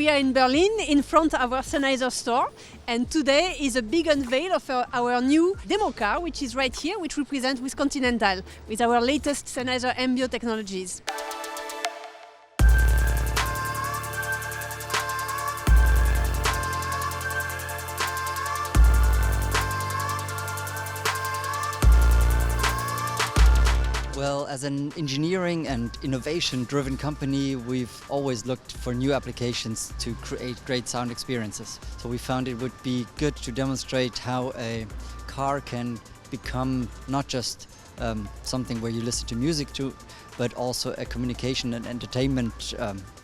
here in Berlin in front of our Sennheiser store, and today is a big unveil of our new demo car, which is right here, which we present with Continental, with our latest Sennheiser AMBEO technologies. Well, as an engineering and innovation-driven company, we've always looked for new applications to create great sound experiences. So we found it would be good to demonstrate how a car can become not just something where you listen to music to, but also a communication and entertainment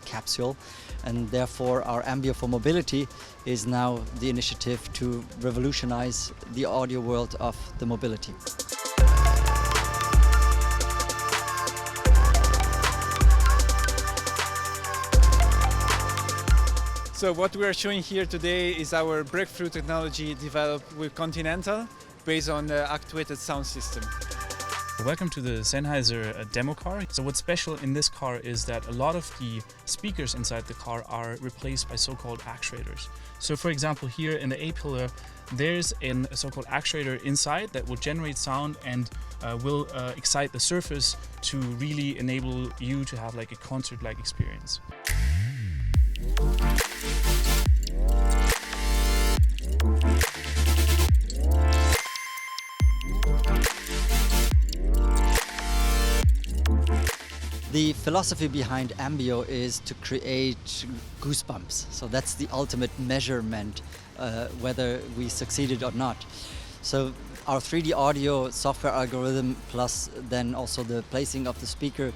capsule. And therefore our AMBEO for Mobility is now the initiative to revolutionize the audio world of the mobility. So what we are showing here today is our breakthrough technology developed with Continental based on the actuated sound system. Welcome to the Sennheiser Demo Car. So what's special in this car is that a lot of the speakers inside the car are replaced by so-called actuators. So for example, here in the A-pillar, there's a so-called actuator inside that will generate sound and will excite the surface to really enable you to have like a concert-like experience. The philosophy behind AMBEO is to create goosebumps. So that's the ultimate measurement, whether we succeeded or not. So our 3D audio software algorithm plus then also the placing of the speaker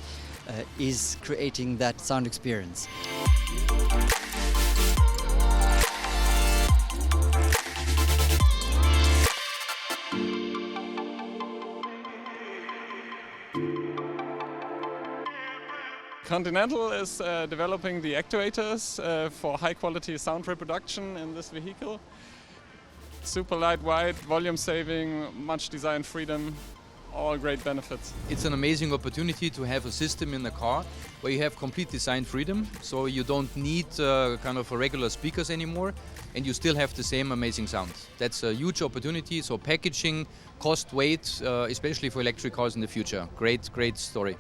is creating that sound experience. Continental is developing the actuators for high-quality sound reproduction in this vehicle. Super lightweight, volume saving, much design freedom, all great benefits. It's an amazing opportunity to have a system in the car where you have complete design freedom, so you don't need kind of regular speakers anymore, and you still have the same amazing sound. That's a huge opportunity, so packaging, cost, weight, especially for electric cars in the future. Great story.